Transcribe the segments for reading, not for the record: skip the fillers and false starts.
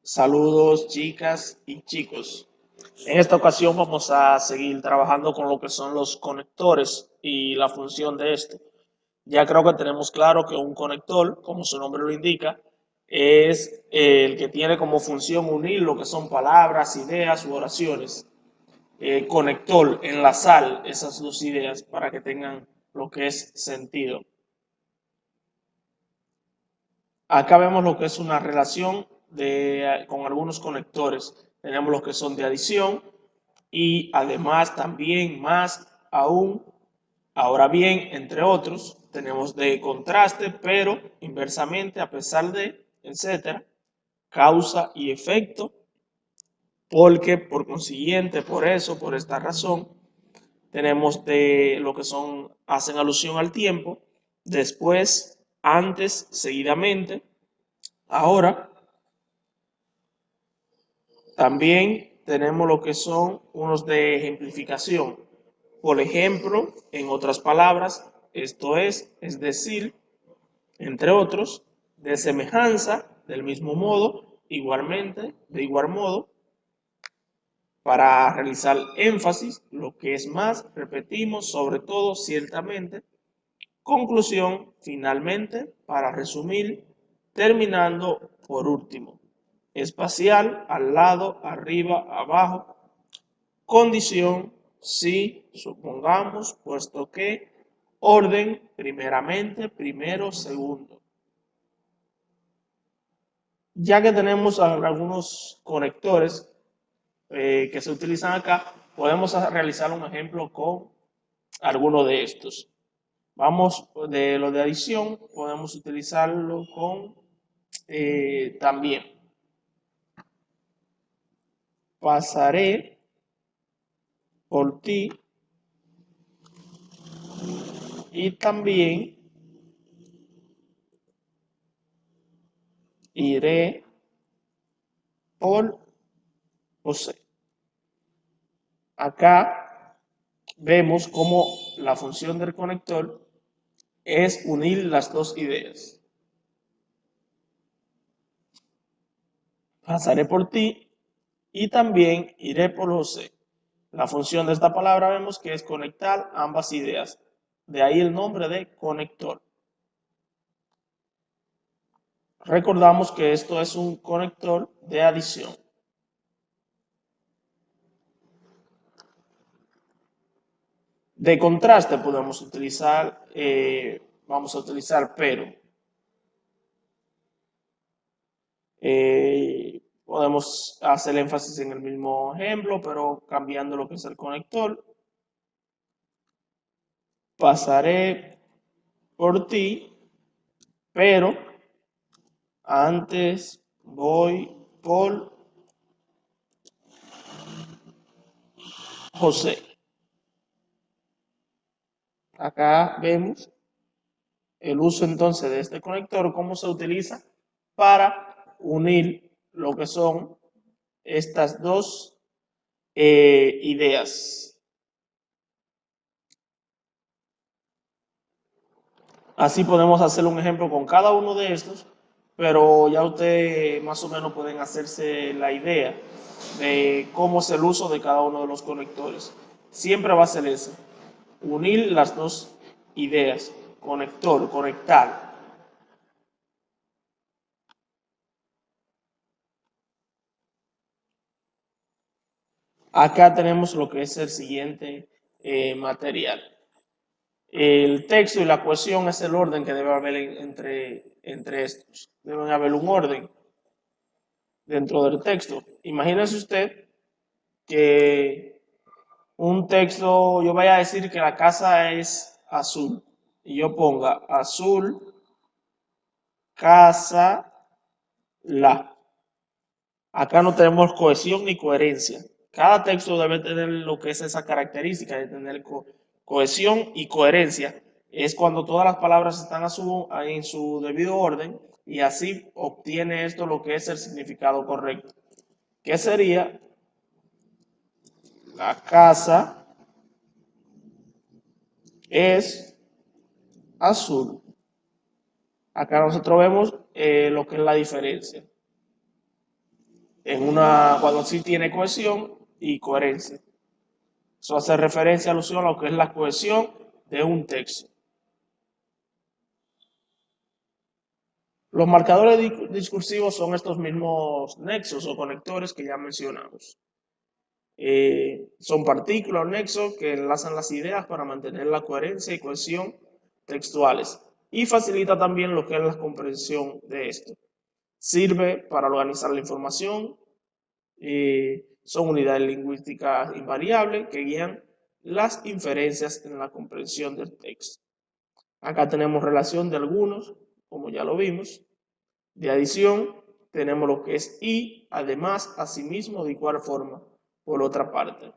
Saludos, chicas y chicos. En esta ocasión vamos a seguir trabajando con lo que son los conectores y la función de esto. Ya creo que tenemos claro que un conector, como su nombre lo indica, es el que tiene como función unir lo que son palabras, ideas u oraciones. Conector, enlazar esas dos ideas para que tengan lo que es sentido. Acá vemos lo que es una relación con algunos conectores. Tenemos los que son de adición y además también más aún. Ahora bien, entre otros, tenemos de contraste, pero inversamente, a pesar de, etcétera, causa y efecto, porque por consiguiente, por eso, por esta razón, tenemos de lo que son, hacen alusión al tiempo, después, antes, seguidamente, ahora. También tenemos lo que son unos de ejemplificación. Por ejemplo, en otras palabras, esto es decir, entre otros, de semejanza, del mismo modo, igualmente, de igual modo, para realizar énfasis, lo que es más, repetimos, sobre todo, ciertamente, conclusión, finalmente, para resumir, terminando por último. Espacial, al lado, arriba, abajo. Condición, si, supongamos, puesto que, orden, primeramente, primero, segundo. Ya que tenemos algunos conectores que se utilizan acá, podemos realizar un ejemplo con alguno de estos. Vamos de lo de adición, podemos utilizarlo con también. Pasaré por ti y también iré por José. Acá vemos cómo la función del conector es unir las dos ideas. Pasaré por ti y también iré por José. La función de esta palabra vemos que es conectar ambas ideas. De ahí el nombre de conector. Recordamos que esto es un conector de adición. De contraste podemos utilizar, vamos a utilizar pero. Podemos hacer énfasis en el mismo ejemplo, pero cambiando lo que es el conector. Pasaré por ti, pero antes voy por José. Acá vemos el uso entonces de este conector, cómo se utiliza para unir lo que son estas dos ideas. Así podemos hacer un ejemplo con cada uno de estos, pero ya ustedes más o menos pueden hacerse la idea de cómo es el uso de cada uno de los conectores. Siempre va a ser ese, unir las dos ideas, conector, conectar. Acá tenemos lo que es el siguiente material. El texto y la cohesión es el orden que debe haber entre estos. Debe haber un orden dentro del texto. Imagínese usted que un texto, yo vaya a decir que la casa es azul y yo ponga azul, casa, la. Acá no tenemos cohesión ni coherencia. Cada texto debe tener lo que es esa característica de tener cohesión y coherencia. Es cuando todas las palabras están en su debido orden y así obtiene esto lo que es el significado correcto. ¿Qué sería? La casa es azul. Acá nosotros vemos lo que es la diferencia. cuando sí tiene cohesión y coherencia. Eso hace referencia, alusión a lo que es la cohesión de un texto. Los marcadores discursivos son estos mismos nexos o conectores que ya mencionamos. Son partículas o nexos que enlazan las ideas para mantener la coherencia y cohesión textuales y facilita también lo que es la comprensión de esto. Sirve para organizar la información, son unidades lingüísticas invariables que guían las inferencias en la comprensión del texto. Acá tenemos relación de algunos, como ya lo vimos. De adición, tenemos lo que es y, además, asimismo, de igual forma, por otra parte.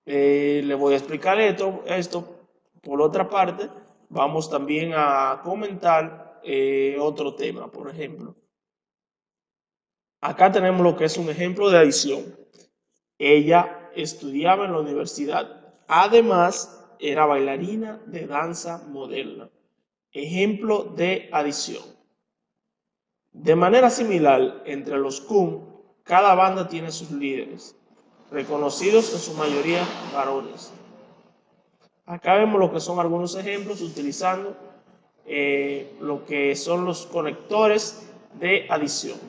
Le voy a explicar esto. Por otra parte, vamos también a comentar otro tema, por ejemplo. Acá tenemos lo que es un ejemplo de adición. Ella estudiaba en la universidad. Además, era bailarina de danza moderna. Ejemplo de adición. De manera similar, entre los Kun, cada banda tiene sus líderes, reconocidos en su mayoría varones. Acá vemos lo que son algunos ejemplos utilizando lo que son los conectores de adición.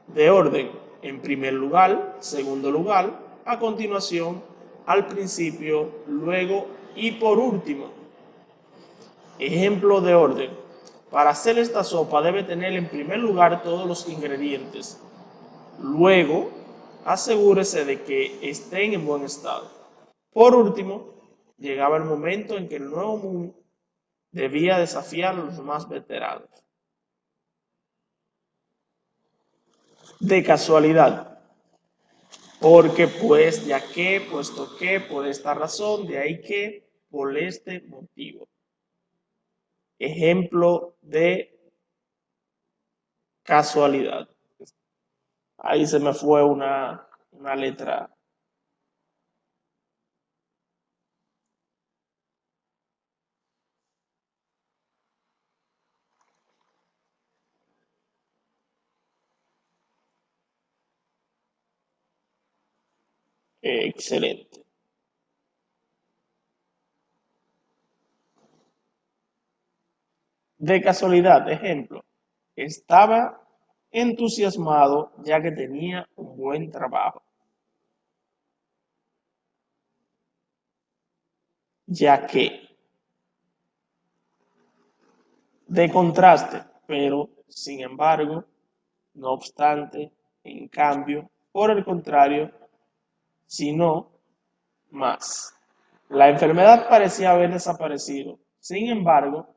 De orden, en primer lugar, segundo lugar, a continuación, al principio, luego y por último. Ejemplo de orden. Para hacer esta sopa debe tener en primer lugar todos los ingredientes. Luego, asegúrese de que estén en buen estado. Por último, llegaba el momento en que el nuevo mundo debía desafiar a los más veteranos. De casualidad, porque pues, ya que, puesto que, por esta razón, de ahí que, por este motivo. Ejemplo de casualidad. Ahí se me fue una letra. Excelente. De casualidad, ejemplo, estaba entusiasmado ya que tenía un buen trabajo. Ya que, de contraste, pero, sin embargo, no obstante, en cambio, por el contrario, sino más. La enfermedad parecía haber desaparecido. Sin embargo,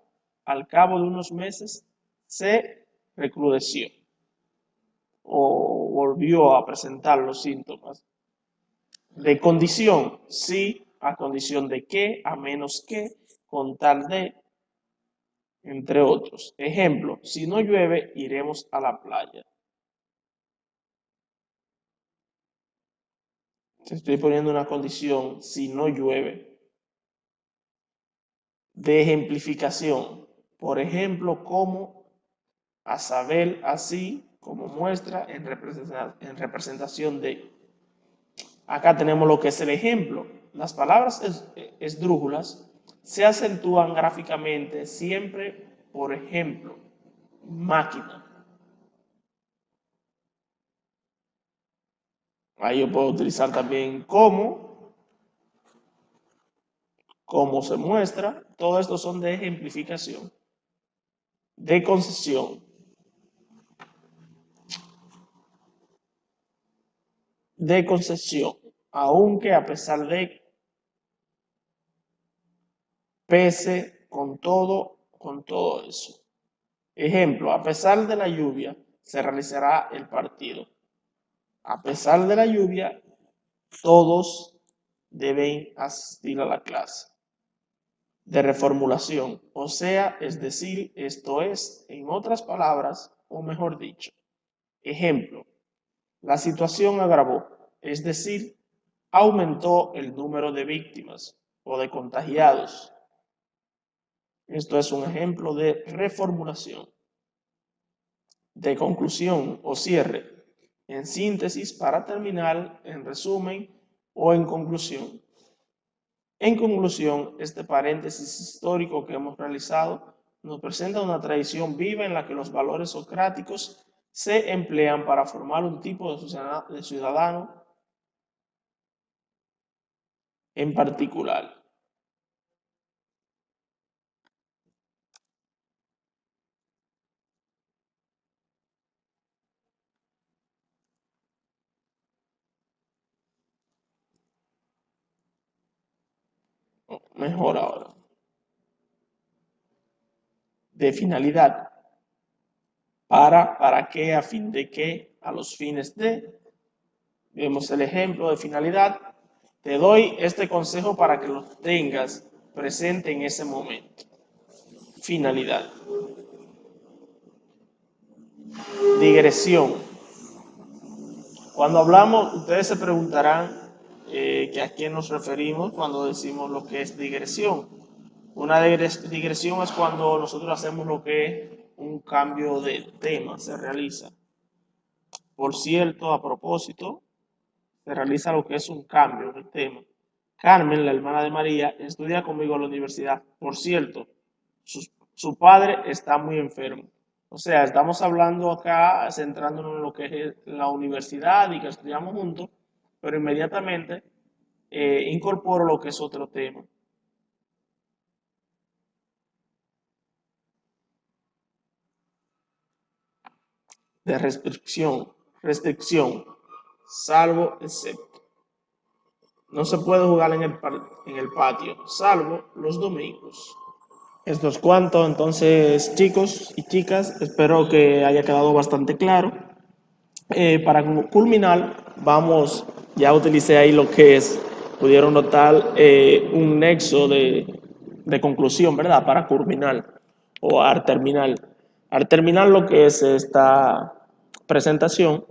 al cabo de unos meses, se recrudeció o volvió a presentar los síntomas. De condición, sí, a condición de que, a menos que, con tal de, entre otros. Ejemplo, si no llueve, iremos a la playa. Te estoy poniendo una condición, si no llueve. De ejemplificación, por ejemplo, como a saber, así como muestra en representación de. Acá tenemos lo que es el ejemplo. Las palabras esdrújulas se acentúan gráficamente siempre, por ejemplo, máquina. Ahí yo puedo utilizar también cómo se muestra. Todo esto son de ejemplificación. De concesión. De concesión. Aunque a pesar de, pese con todo eso. Ejemplo, a pesar de la lluvia, se realizará el partido. A pesar de la lluvia, todos deben asistir a la clase. De reformulación, o sea, es decir, esto es, en otras palabras, o mejor dicho. Ejemplo, la situación agravó, es decir, aumentó el número de víctimas o de contagiados. Esto es un ejemplo de reformulación. De conclusión o cierre, en síntesis, para terminar, en resumen o en conclusión. En conclusión, este paréntesis histórico que hemos realizado nos presenta una tradición viva en la que los valores socráticos se emplean para formar un tipo de ciudadano en particular. Mejor ahora. De finalidad. ¿Para qué? ¿A fin de qué? A los fines de. Vemos el ejemplo de finalidad. Te doy este consejo para que lo tengas presente en ese momento. Finalidad. Digresión. Cuando hablamos, ustedes se preguntarán que a quién nos referimos cuando decimos lo que es digresión. Una digresión es cuando nosotros hacemos lo que es un cambio de tema, se realiza. Por cierto, a propósito, se realiza lo que es un cambio de tema. Carmen, la hermana de María, estudia conmigo en la universidad. Por cierto, su padre está muy enfermo. O sea, estamos hablando acá, centrándonos en lo que es la universidad y que estudiamos juntos, pero inmediatamente incorporo lo que es otro tema. De restricción, salvo, excepto. No se puede jugar en el patio, salvo los domingos. Esto es cuanto, entonces, chicos y chicas, espero que haya quedado bastante claro. Para culminar, ya utilicé ahí lo que es, pudieron notar un nexo de conclusión, ¿verdad? Para culminar o al terminar. Al terminar lo que es esta presentación,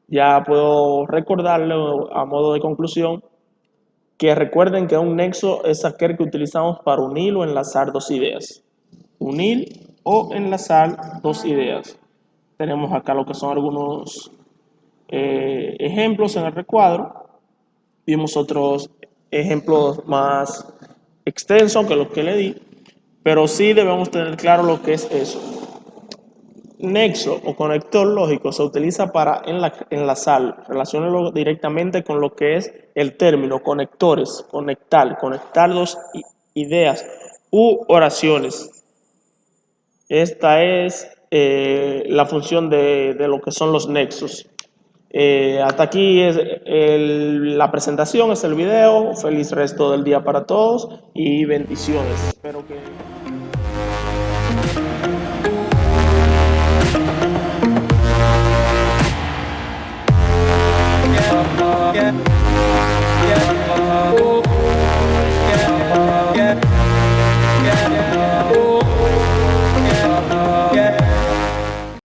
ya puedo recordarle a modo de conclusión que recuerden que un nexo es aquel que utilizamos para unir o enlazar dos ideas. Unir o enlazar dos ideas. Tenemos acá lo que son algunos ejemplos en el recuadro. Vimos otros ejemplos más extensos que los que le di, pero sí debemos tener claro lo que es eso. Nexo o conector lógico se utiliza para enlazar, relacionarlo directamente con lo que es el término conectores, conectar dos ideas u oraciones. Esta es la función de lo que son los nexos. Hasta aquí es la presentación, es el video. Feliz resto del día para todos y bendiciones. Espero que